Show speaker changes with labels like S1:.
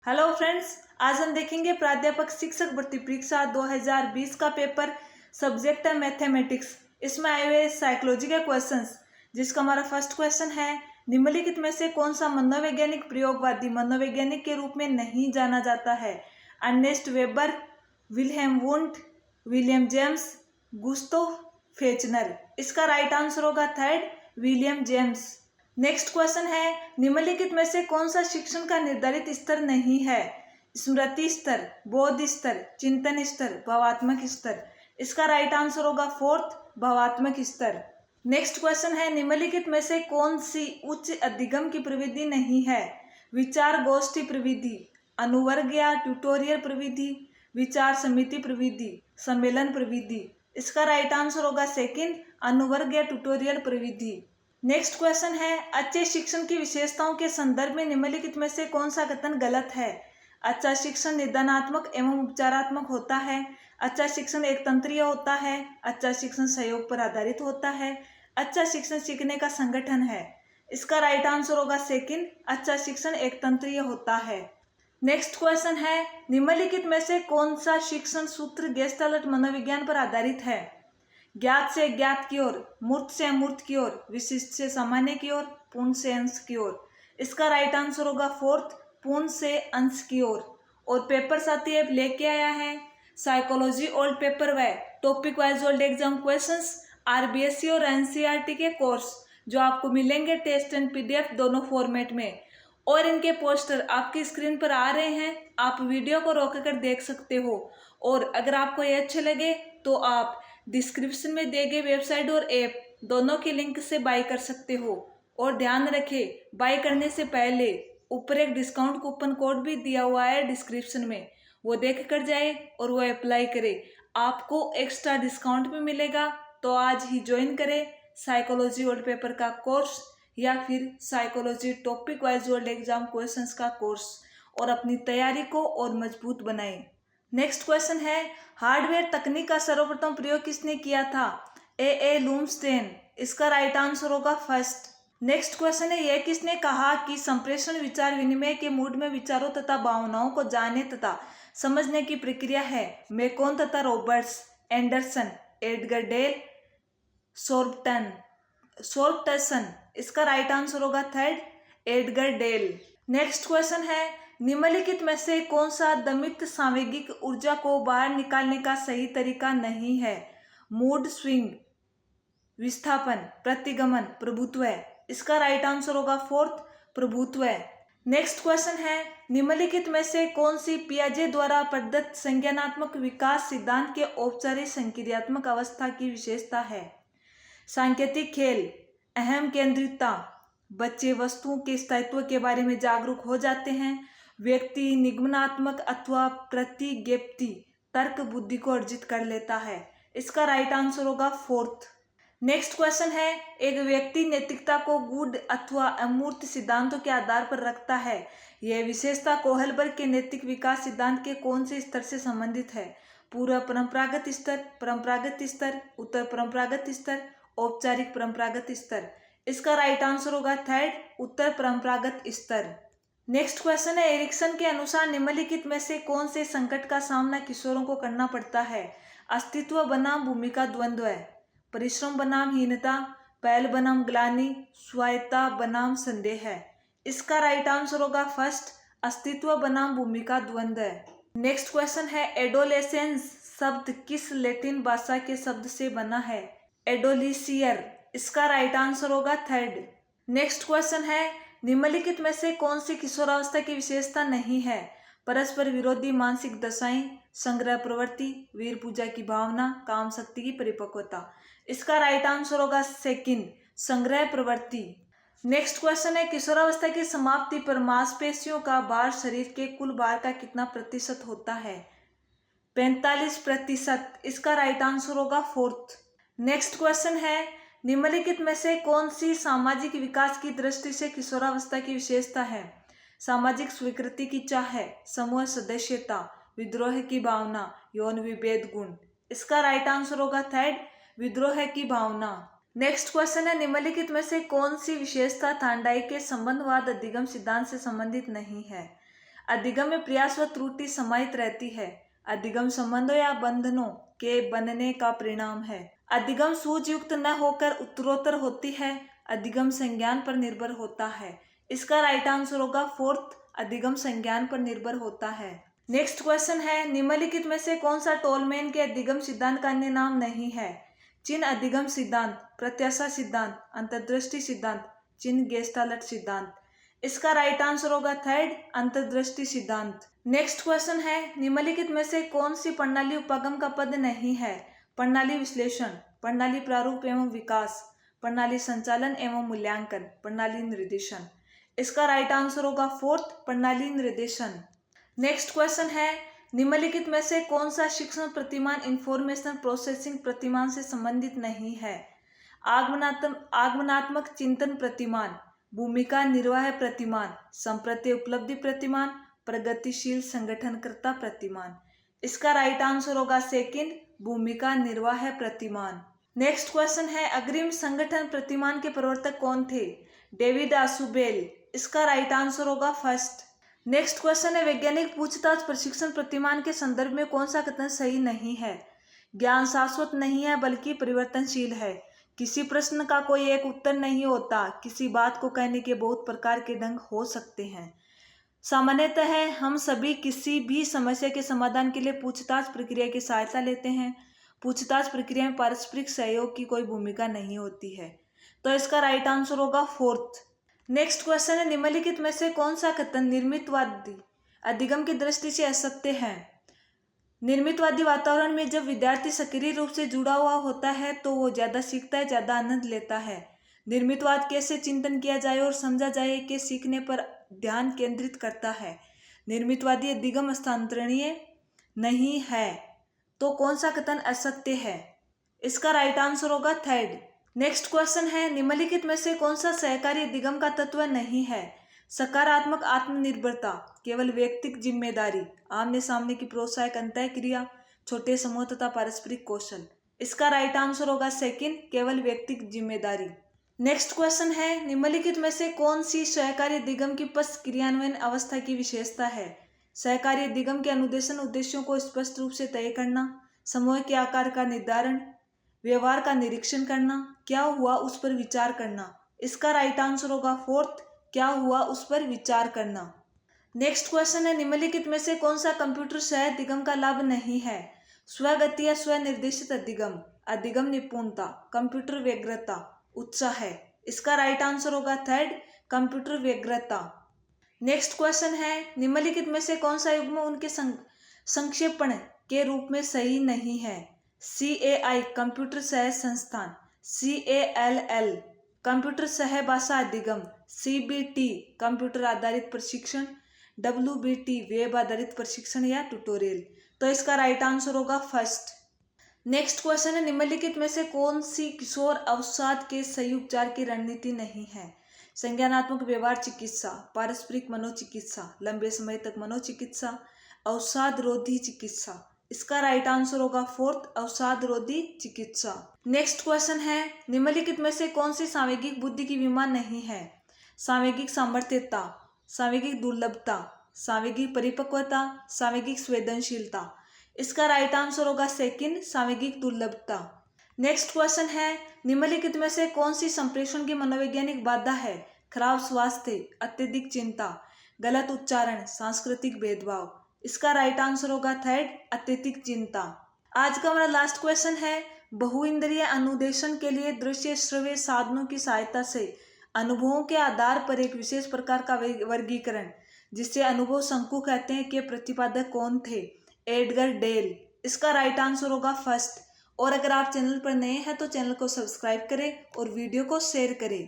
S1: Hello friends, आज हम देखेंगे प्राध्यापक शिक्षक भर्ती परीक्षा 2020 का पेपर। सब्जेक्ट है मैथमेटिक्स। इसमें आए हुए साइकोलॉजी के क्वेश्चंस, जिसका हमारा फर्स्ट क्वेश्चन है, निम्नलिखित में से कौन सा मनोवैज्ञानिक प्रयोगवादी मनोवैज्ञानिक के रूप में नहीं जाना जाता है? Ernest Weber, Wilhelm Wundt, William James, Gustav Fechner. इसका राइट आंसर होगा third, William James. Next question है, निम्नलिखित में से कौन सा शिक्षण का निर्धारित स्तर नहीं है? स्मृति स्तर, बोध स्तर, चिंतन स्तर, भावात्मक स्तर। इसका राइट आंसर होगा फोर्थ, भावात्मक स्तर। नेक्स्ट क्वेश्चन है, निम्नलिखित में से कौन सी उच्च अधिगम की प्रविधि नहीं है? विचार गोष्ठी प्रविधि, अनुवर्ग या ट्यूटोरियल प्रविधि, विचार समिति प्रविधि, सम्मेलन प्रविधि। इसका राइट आंसर होगा सेकंड, अनुवर्ग या ट्यूटोरियल प्रविधि। नेक्स्ट क्वेश्चन है, अच्छे शिक्षण की विशेषताओं के संदर्भ में निम्नलिखित में से कौन सा कथन गलत है? अच्छा शिक्षण निदानात्मक एवं उपचारात्मक होता है। अच्छा शिक्षण एक तंत्रीय होता है। अच्छा शिक्षण सहयोग पर आधारित होता है। अच्छा शिक्षण सीखने का संगठन है। इसका राइट आंसर होगा सेकंड, अच्छा शिक्षण एक तंत्रीय होता है। नेक्स्ट क्वेश्चन है, निम्नलिखित में से कौन सा शिक्षण सूत्र गेस्टाल्ट मनोविज्ञान पर आधारित है? ज्ञात से ज्ञात की ओर, मूर्त से अमूर्त की ओर, विशिष्ट से सामान्य की ओर, पूर्ण से अंश की ओर। इसका राइट आंसर होगा फोर्थ, पूर्ण से अंश की ओर। और पेपर साथी ऐप लेके आया है साइकोलॉजी ओल्ड पेपर व topic wise old exam questions, RBSC और एनसीईआरटी के कोर्स, जो आपको मिलेंगे टेस्ट एंड पीडीएफ दोनों फॉर्मेट में। और इनके पोस्टर आपकी स्क्रीन पर आ रहे हैं, आप वीडियो को रोककर देख सकते हो। और अगर आपको ये अच्छे लगे तो आप डिस्क्रिप्शन में दिए गए वेबसाइट और ऐप दोनों के लिंक से बाय कर सकते हो। और ध्यान रखें, बाय करने से पहले ऊपर एक डिस्काउंट कूपन कोड भी दिया हुआ है डिस्क्रिप्शन में, वो देख कर जाए और वो अप्लाई करें, आपको एक्स्ट्रा डिस्काउंट भी मिलेगा। तो आज ही ज्वाइन करें साइकोलॉजी वर्ल्ड पेपर का कोर्स या फिर psychology topic wise world exam questions का कोर्स, और अपनी तैयारी को और मजबूत बनाएं। नेक्स्ट क्वेश्चन है, हार्डवेयर तकनीक का सर्वप्रथम प्रयोग किसने किया था? ए लूमस्टेन। इसका राइट आंसर होगा फर्स्ट। नेक्स्ट क्वेश्चन है, यह किसने कहा कि संप्रेषण विचार विनिमय के मूड में विचारों तथा भावनाओं को जानने तथा समझने की प्रक्रिया है? मेकोन तथा रॉबर्ट्स, एंडरसन, एडगर डेल, सोर्बटसन। इसका राइट आंसर होगा third, Edgar Dale. Next question है, निम्नलिखित में से कौन सा दमित सांवेगिक ऊर्जा को बाहर निकालने का सही तरीका नहीं है? मूड स्विंग, विस्थापन, प्रतिगमन, प्रभुत्व। इसका राइट आंसर होगा फोर्थ, प्रभुत्व। नेक्स्ट क्वेश्चन है, निम्नलिखित में से कौन सी पियाजे द्वारा प्रदत्त संज्ञानात्मक विकास सिद्धांत के औपचारिक संक्रियात्मक अवस्था की विशेषता है? सांकेतिक खेल, अहम केंद्रितता, बच्चे वस्तुओं के स्थायित्व के बारे में जागरूक हो जाते हैं, व्यक्ति निगमनात्मक अथवा प्रतिज्ञप्ति तर्क बुद्धि को अर्जित कर लेता है। इसका राइट आंसर होगा फोर्थ। नेक्स्ट क्वेश्चन है, एक व्यक्ति नैतिकता को गूढ़ अथवा अमूर्त सिद्धांतों के आधार पर रखता है। यह विशेषता कोहलबर्ग के नैतिक विकास सिद्धांत के कौन से स्तर से संबंधित है? पूर्व परंपरागत स्तर, परंपरागत स्तर, उत्तर परंपरागत स्तर, औपचारिक परंपरागत स्तर। इसका राइट आंसर होगा थर्ड, उत्तर परंपरागत स्तर। नेक्स्ट क्वेश्चन है, एरिक्सन के अनुसार निम्नलिखित में से कौन से संकट का सामना किशोरों को करना पड़ता है? अस्तित्व बनाम भूमिका द्वंद्व, परिश्रम बनाम हीनता, पहल बनाम ग्लानि, स्वायत्ता बनाम संदेह। इसका राइट आंसर होगा फर्स्ट, अस्तित्व बनाम भूमिका द्वंद्व। नेक्स्ट क्वेश्चन है, एडोलेसेंस शब्द किस लैटिन भाषा के शब्द से बना है? एडोलिसियर। इसका राइट आंसर होगा थर्ड। नेक्स्ट क्वेश्चन है, निम्नलिखित में से कौन सी किशोरावस्था की विशेषता नहीं है? परस्पर विरोधी मानसिक दशाएं, संग्रह प्रवृत्ति, वीर पूजा की भावना, काम शक्ति की परिपक्वता। इसका राइट आंसर होगा सेकंड, संग्रह प्रवृत्ति। नेक्स्ट क्वेश्चन है, किशोरावस्था की समाप्ति पर मांसपेशियों का भार शरीर के कुल भार का कितना प्रतिशत होता है? 45%। इसका राइट आंसर होगा फोर्थ। नेक्स्ट क्वेश्चन है, निम्नलिखित में से कौन सी सामाजिक विकास की दृष्टि से किशोरावस्था की विशेषता है? सामाजिक स्वीकृति की चाह, समूह सदस्यता, विद्रोह की भावना, यौन विभेद गुण। इसका राइट आंसर होगा थर्ड, विद्रोह की भावना। नेक्स्ट क्वेश्चन है, निम्नलिखित में से कौन सी विशेषता थांडाई के संबंधवाद अधिगम सिद्धांत से संबंधित नहीं है? अधिगम में प्रयास व त्रुटि समाहित रहती है। अधिगम संबंधों या बंधनों के बनने का परिणाम है। अधिगम सूझयुक्त न होकर उत्तरोत्तर होती है। अधिगम संज्ञान पर निर्भर होता है। इसका राइट आंसर होगा फोर्थ, अधिगम संज्ञान पर निर्भर होता है। नेक्स्ट क्वेश्चन है, निम्नलिखित में से कौन सा टोलमैन के अधिगम सिद्धांत का अन्य नाम नहीं है? चिन्ह अधिगम सिद्धांत, प्रत्याशा सिद्धांत, अंतर्दृष्टि सिद्धांत, चिन्ह गेस्टाल्ट सिद्धांत। इसका राइट आंसर होगा थर्ड, अंतर्दृष्टि सिद्धांत। नेक्स्ट क्वेश्चन है, निम्नलिखित में से कौन सी प्रणाली उपागम का पद नहीं है? प्रणाली विश्लेषण, प्रणाली प्रारूप एवं विकास, प्रणाली संचालन एवं मूल्यांकन, प्रणाली निर्देशन। इसका राइट आंसर होगा फोर्थ, प्रणाली निर्देशन। नेक्स्ट क्वेश्चन है, निम्नलिखित में से कौन सा शिक्षण प्रतिमान इंफॉर्मेशन प्रोसेसिंग प्रतिमान से संबंधित नहीं है? आगमनात्मक चिंतन प्रतिमान, भूमिका निर्वाह प्रतिमान, संप्रत्य उपलब्धि प्रतिमान, प्रगतिशील संगठनकर्ता प्रतिमान। इसका राइट आंसर होगा सेकंड, भूमिका निर्वाह प्रतिमान। नेक्स्ट क्वेश्चन है, अग्रिम संगठन प्रतिमान के प्रवर्तक कौन थे? डेविड आशुबेल। इसका राइट आंसर होगा फर्स्ट। नेक्स्ट क्वेश्चन है, वैज्ञानिक पूछताछ प्रशिक्षण प्रतिमान के संदर्भ में कौन सा कथन सही नहीं है? ज्ञान शाश्वत नहीं है बल्कि परिवर्तनशील है। किसी प्रश्न का कोई एक उत्तर नहीं होता। किसी बात को कहने के बहुत प्रकार के ढंग हो सकते हैं। सामान्यतः हम सभी किसी भी समस्या के समाधान के लिए पूछताछ प्रक्रिया की सहायता लेते हैं। पूछताछ प्रक्रिया में पारस्परिक सहयोग की कोई भूमिका नहीं होती है। तो इसका राइट आंसर होगा फोर्थ। नेक्स्ट क्वेश्चन है, निम्नलिखित में से कौन सा कथन निर्मितवादी अधिगम की दृष्टि से असत्य है? निर्मितवादी वातावरण में जब विद्यार्थी सक्रिय रूप से जुड़ा हुआ होता है तो वो ज्यादा सीखता है, ज्यादा आनंद लेता है। निर्मितवाद कैसे चिंतन किया जाए और समझा जाए के सीखने पर ध्यान केंद्रित करता है। निर्मितवादी अधिगम हस्तांतरणीय नहीं है। तो कौन सा कथन असत्य है? इसका राइट आंसर होगा थर्ड। नेक्स्ट क्वेश्चन है, निम्नलिखित में से कौन सा सहकारी अधिगम का तत्व नहीं है? सकारात्मक आत्मनिर्भरता, केवल व्यक्तिगत जिम्मेदारी, आमने सामने की प्रोत्साहक अंतः क्रिया, छोटे समूह तथा पारस्परिक कौशल। इसका राइट आंसर होगा सेकंड, केवल व्यक्तिगत जिम्मेदारी। नेक्स्ट क्वेश्चन है, निम्नलिखित में से कौन सी सहकारी अधिगम की पश्च क्रियान्वयन अवस्था की विशेषता है? सहकारी अधिगम के अनुदेशन उद्देश्यों को स्पष्ट रूप से तय करना, समूह के आकार का निर्धारण, व्यवहार का निरीक्षण करना, क्या हुआ उस पर विचार करना। इसका राइट आंसर होगा फोर्थ, क्या हुआ उस पर विचार करना। नेक्स्ट क्वेश्चन है, निम्नलिखित में से कौन सा कंप्यूटर सह अधिगम का लाभ नहीं है? स्वगति या स्वनिर्देशित अधिगम, अधिगम निपुणता, कंप्यूटर व्यग्रता, उत्साह है। इसका राइट आंसर होगा थर्ड, कंप्यूटर व्यग्रता। नेक्स्ट क्वेश्चन है, निम्नलिखित में से कौन सा युग्म उनके संक्षेपण के रूप में सही नहीं है? CAI कंप्यूटर सह संस्थान, CALL कंप्यूटर सह भाषा अधिगम, CBT कंप्यूटर आधारित प्रशिक्षण, WBT वेब आधारित प्रशिक्षण या ट्यूटोरियल। तो इसका राइट आंसर होगा फर्स्ट। नेक्स्ट क्वेश्चन है, निम्नलिखित में से कौन सी किशोर अवसाद के सही उपचार की रणनीति नहीं है? संज्ञानात्मक व्यवहार चिकित्सा, पारस्परिक मनोचिकित्सा, लंबे समय तक मनोचिकित्सा, अवसाद रोधी चिकित्सा। इसका राइट आंसर होगा फोर्थ, अवसाद रोधी चिकित्सा। नेक्स्ट क्वेश्चन है, निम्नलिखित में से कौन सी सांवेगिक बुद्धि की बीमार नहीं है? सांवेगिक सामर्थ्यता, सांवेगिक दुर्लभता, सांवेगिक परिपक्वता, सांवेगिक संवेदनशीलता। इसका राइट आंसर होगा सेकंड, सांवेगिक दुर्लभता। नेक्स्ट क्वेश्चन है, निम्नलिखित में से कौन सी संप्रेषण की मनोवैज्ञानिक बाधा है? खराब स्वास्थ्य, अत्यधिक चिंता, गलत उच्चारण, सांस्कृतिक भेदभाव। इसका राइट आंसर होगा थर्ड, अत्यधिक चिंता। आज का हमारा लास्ट क्वेश्चन है, बहुइंद्रिय अनुदेशन के लिए दृश्य श्रव्य साधनों की सहायता से अनुभवों के आधार पर एक विशेष प्रकार का वर्गीकरण, जिसे अनुभव शंकु कहते हैं, के प्रतिपादक कौन थे? Edgar Dale. इसका राइट आंसर होगा फर्स्ट। और अगर आप चैनल पर नए हैं तो चैनल को सब्सक्राइब करें और वीडियो को शेयर करें।